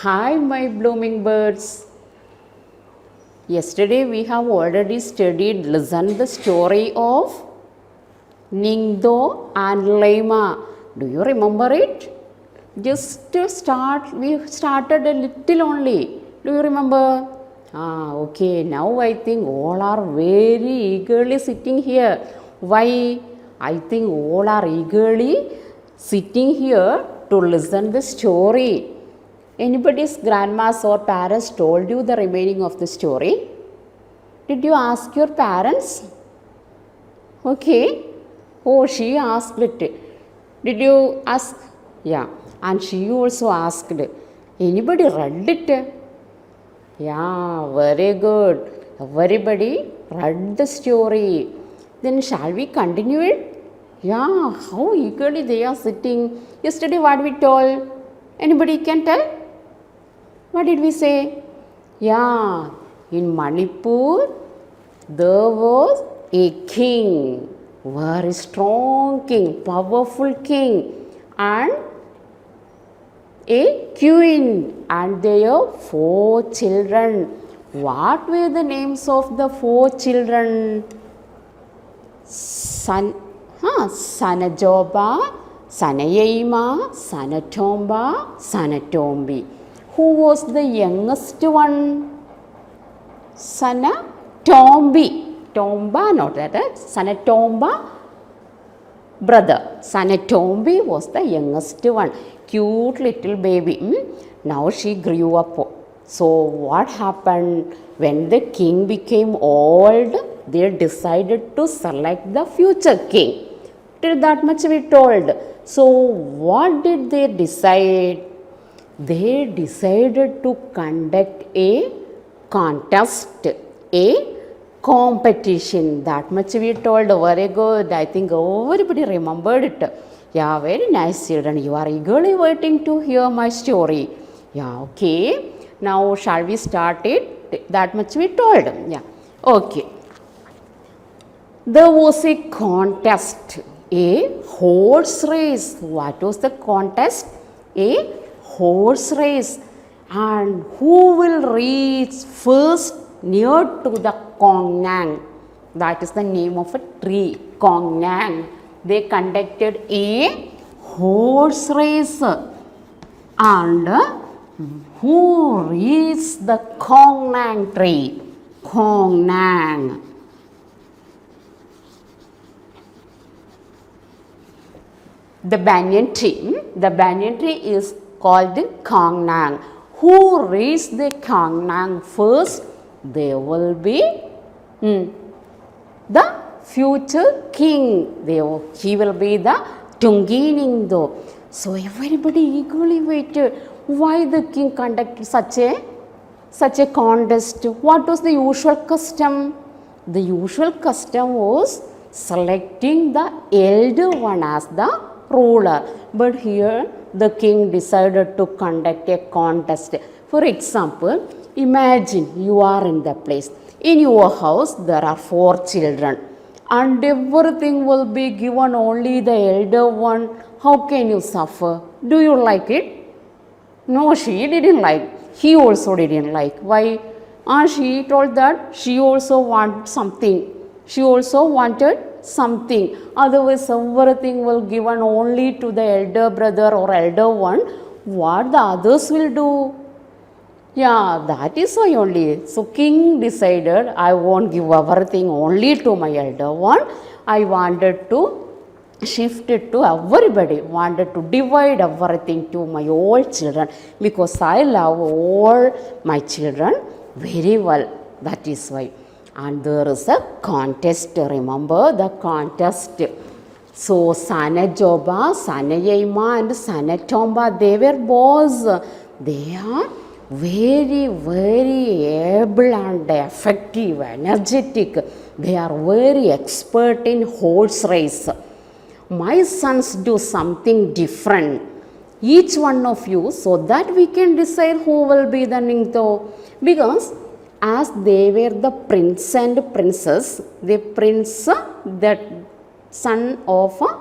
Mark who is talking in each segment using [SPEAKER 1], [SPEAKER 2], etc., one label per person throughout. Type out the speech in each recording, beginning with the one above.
[SPEAKER 1] Hi, my blooming birds. Yesterday we have already studied, listened the story of Ningdo and Lema. Do you remember it? Just to start, we started a little only. Do you remember? Okay. Now I think all are very eagerly sitting here. Why? I think all are eagerly sitting here to listen the story. Anybody's grandmas or parents told you the remaining of the story? Did you ask your parents? Okay. Oh, she asked it. Did you ask? Yeah. And she also asked. Anybody read it? Yeah, very good. Everybody read the story. Then shall we continue it? Yeah, how eagerly they are sitting. Yesterday what we told? Anybody can tell? What did we say? Yeah, in Manipur there was a king, very strong king, powerful king, and a queen, and their 4 children. What were the names of the 4 children? Sanajoba, Sanayima, Sanatomba, Sanatombi. Who was the youngest one? Sanatombi. Tomba, not that. Sanatomba brother. Sanatombi was the youngest one. Cute little baby. Now she grew up. So what happened? When the king became old, they decided to select the future king. Till that much we told. So what did they decide? They decided to conduct a contest, a competition. That much we told. Very good. I think everybody remembered it. Yeah, very nice children. You are eagerly waiting to hear my story. Yeah, okay. Now shall we start it? That much we told. Yeah, okay. There was a contest, a horse race. What was the contest? A horse race. And who will reach first near to the Kongnang? That is the name of a tree, Kongnang. They conducted a horse race. And who reached the Kongnang tree? Kongnang. The banyan tree is called the Kongnang. Who reached the Kongnang first? There will be the future king. He will be the Tunginingdo. So everybody eagerly waited. Why the king conducted such a contest? What was the usual custom? The usual custom was selecting the elder one as the ruler. But here the king decided to conduct a contest. For example, imagine you are in the place. In your house there are 4 children and everything will be given only the elder one. How can you suffer? Do you like it? No, she didn't like. He also didn't like. Why? She told that she also wanted something. She also wanted something. Otherwise, everything will given only to the elder brother or elder one. What the others will do? Yeah, that is why only. So king decided, I won't give everything only to my elder one. I wanted to shift it to everybody. Wanted to divide everything to my old children because I love all my children very well. That is why. And there is a contest. Remember the contest. So Sanajoba, Sanayima and Sanatomba, they were boys. They are very, very able and effective, energetic. They are very expert in horse race. My sons do something different. Each one of you, so that we can decide who will be the Ningto. Because as they were the prince and princess, the prince, the son of a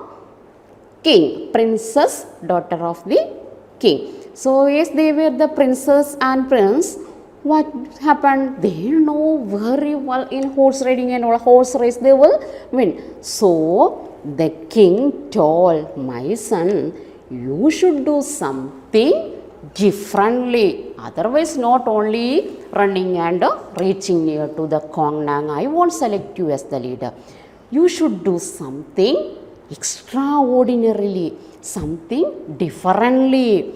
[SPEAKER 1] king, princess, daughter of the king. So yes, they were the princess and prince. What happened? They know very well in horse riding and all horse race they will win. So the king told, my son, you should do something differently. Otherwise, not only running and reaching near to the Kongnang, I won't select you as the leader. You should do something extraordinarily, something differently.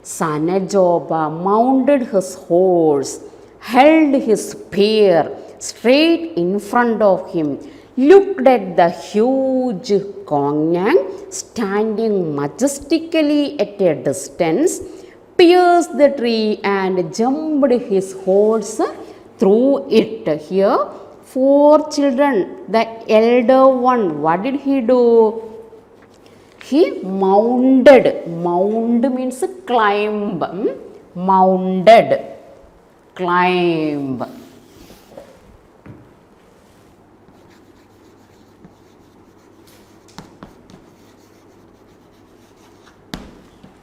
[SPEAKER 1] Sanajoba mounted his horse, held his spear straight in front of him, looked at the huge Kongnang standing majestically at a distance, pierced the tree and jumped his horse through it. Here, 4 children, the elder one, what did he do? He mounted. Mound means climb. Mounted. Climb.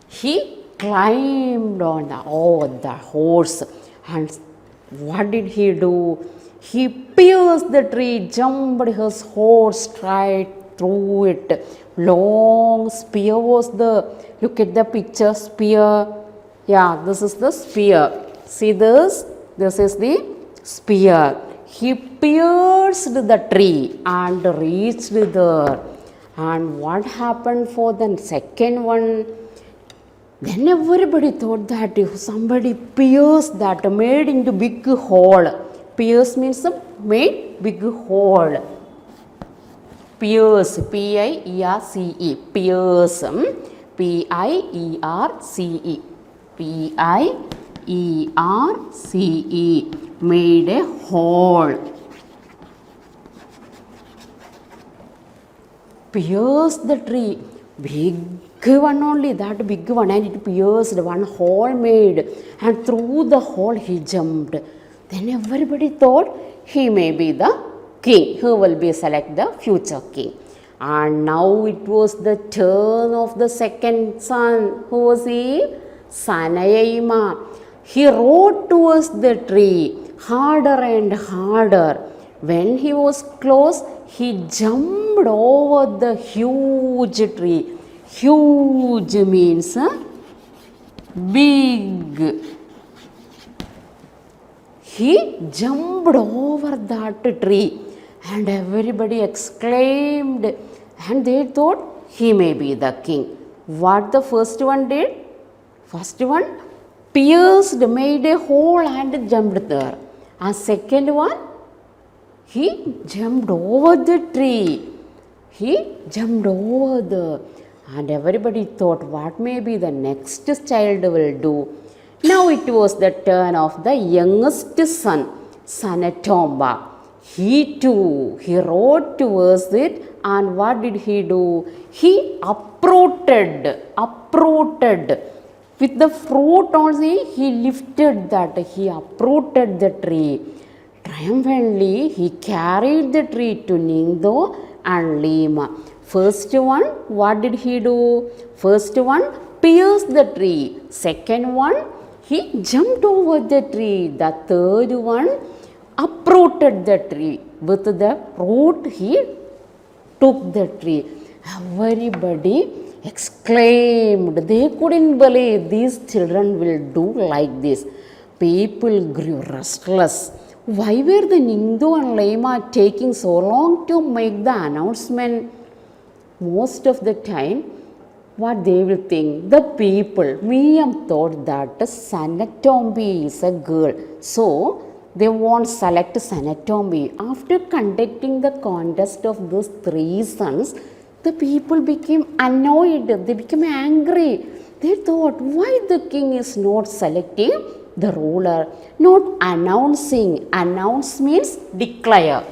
[SPEAKER 1] He climbed on the horse. And what did he do? He pierced the tree, jumped his horse straight through it. Long spear was the, look at the picture, spear. Yeah, this is the spear. See this? This is the spear. He pierced the tree and reached there. And what happened for the second one? Then everybody thought that if somebody pierced that, made into big hole. Pierce means made big hole. Pierce, P-I-E-R-C-E, pierce, P-I-E-R-C-E, P-I-E-R-C-E, made a hole. Pierce the tree, big one only, that big one, and it pierced, one hole made, and through the hole he jumped. Then everybody thought he may be the king, who will be select the future king. And now it was the turn of the second son. Who was he? Sanayima. He rode towards the tree harder and harder. When he was close, he jumped over the huge tree. Huge means big. He jumped over that tree. And everybody exclaimed, and they thought he may be the king. What the first one did? First one pierced, made a hole and jumped there. And second one, he jumped over the tree. He jumped over there. And everybody thought, what may be the next child will do? Now it was the turn of the youngest son, Sanatomba. He too, he rode towards it, and what did he do? He uprooted. With the fruit also, he lifted that, he uprooted the tree. Triumphantly, he carried the tree to Ningdo and Lima. First one, what did he do? First one, pierced the tree. Second one, he jumped over the tree. The third one, uprooted the tree. With the root, he took the tree. Everybody exclaimed. They couldn't believe these children will do like this. People grew restless. Why were the Ningdo and Lema taking so long to make the announcement? Most of the time, what they will think, the people, Miriam thought that Sanatombi is a girl. So, they won't select Sanatombi. After conducting the contest of those 3 sons, the people became annoyed. They became angry. They thought, why the king is not selecting the ruler, not announcing. Announce means declare.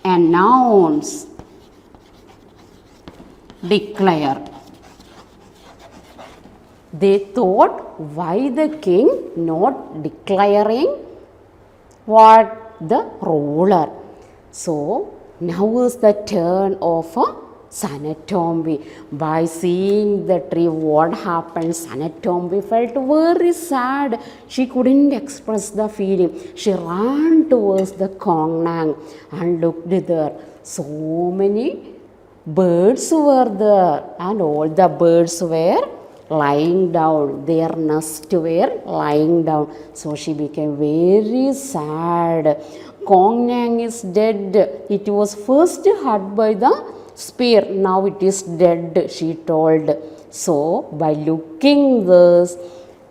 [SPEAKER 1] Announce. Declare. They thought, why the king not declaring what the ruler? So now is the turn of Sanatombi. By seeing the tree, what happened? Sanatombi felt very sad. She couldn't express the feeling. She ran towards the Kongnang and looked there. So many birds were there, and all the birds were lying down. Their nest were lying down. So she became very sad. Kongnang is dead. It was first hurt by the spear. Now it is dead, she told. So by looking this,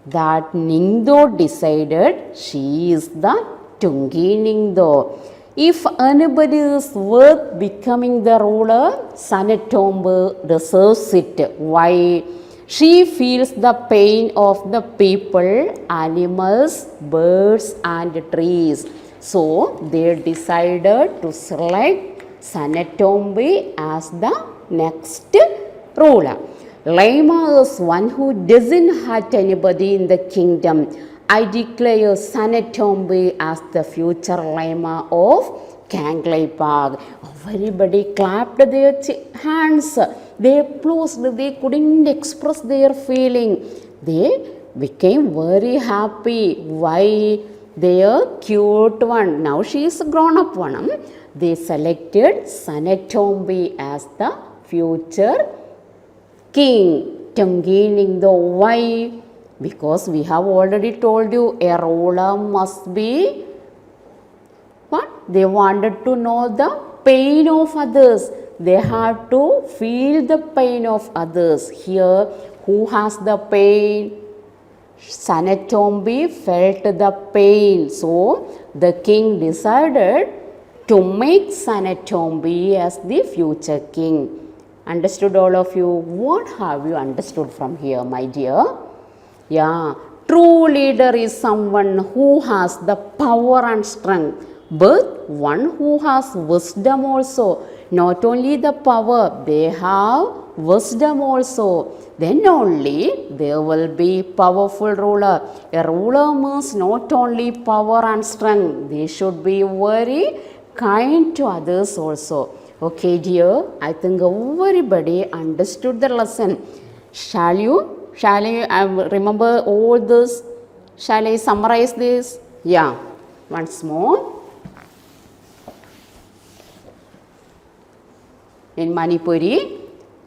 [SPEAKER 1] that Ningdo decided she is the Tungi Ningdo. If anybody is worth becoming the ruler, Sanatombi deserves it. Why? She feels the pain of the people, animals, birds and trees. So they decided to select Sanatombi as the next ruler. Lama is one who doesn't hurt anybody in the kingdom. I declare Sanatombi as the future Lama of Kanglei Park. Everybody clapped their hands. They applauded. They couldn't express their feeling. They became very happy. Why? Their cute one. Now she is a grown up one. They selected Sanatombi as the future king. Tungi Ningdo. Why? Because we have already told you a ruler must be what? They wanted to know the pain of others. They have to feel the pain of others. Here, who has the pain? Sanatombi felt the pain. So, the king decided to make Sanatombi as the future king. Understood all of you? What have you understood from here, my dear? Yeah, true leader is someone who has the power and strength, but one who has wisdom also. Not only the power, they have wisdom also. Then only there will be powerful ruler. A ruler means not only power and strength, they should be very kind to others also. Okay dear, I think everybody understood the lesson. Shall I remember all this? Shall I summarize this? Yeah, once more. In Manipuri,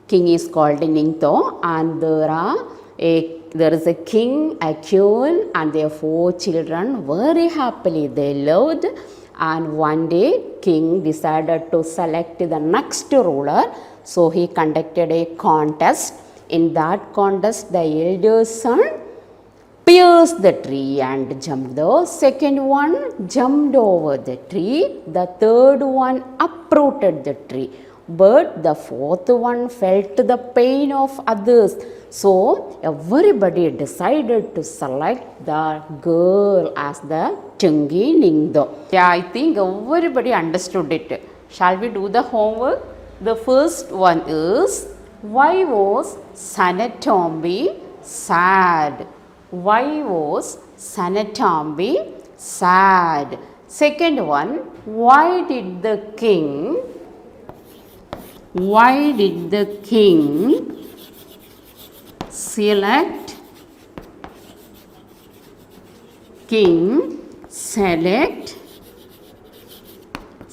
[SPEAKER 1] king is called Ningto, and there is a king, a queen, and their 4 children. Very happily they lived. And one day, king decided to select the next ruler. So he conducted a contest. In that contest, the elder son pierced the tree and jumped. The second one jumped over the tree. The third one uprooted the tree. But the fourth one felt the pain of others. So everybody decided to select the girl as the Tungi Ningdo. Yeah, I think everybody understood it. Shall we do the homework? The first one is, why was Sanatombi sad? Why was Sanatombi sad? Second one, why did the king select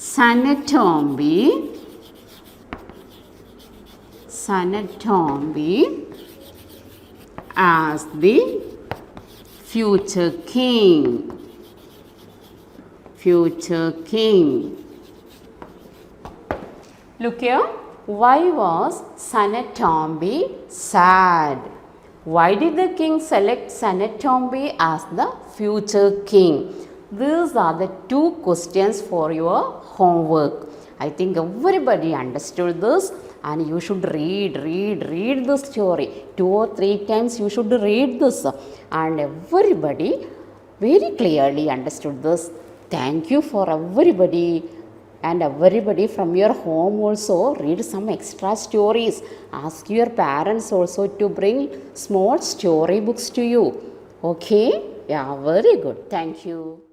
[SPEAKER 1] Sanatombi as the future king? Look here. Why was Sanatombi sad? Why did the king select Sanatombi as the future king? These are the 2 questions for your homework. I think everybody understood this, and you should read the story. 2 or 3 times you should read this, and everybody very clearly understood this. Thank you for everybody. And everybody from your home also read some extra stories. Ask your parents also to bring small story books to you. Okay? Yeah, very good. Thank you.